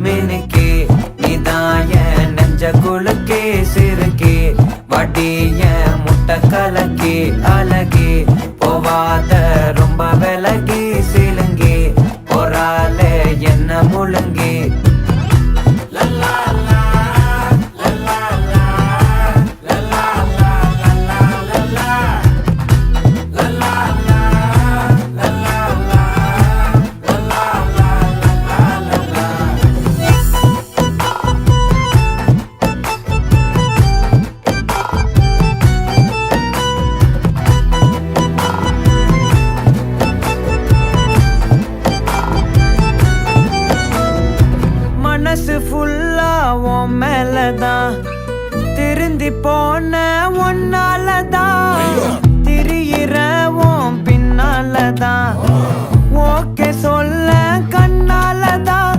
மினுக்கே நீதாய நெஞ்ச குலுக்கே சிறுக்கே வடிய முட்டை கலக்கே அழகே போவாத ரொம்ப விலகி சிலுங்கி பொறால என்ன முழுங்கி மனசு ஃபுல்லா உன் மேலதான் திருந்தி போன ஒன்னாலதான் திரியிற உன் பின்னாலதான் ஓகே சொல்ல கண்ணாலதான்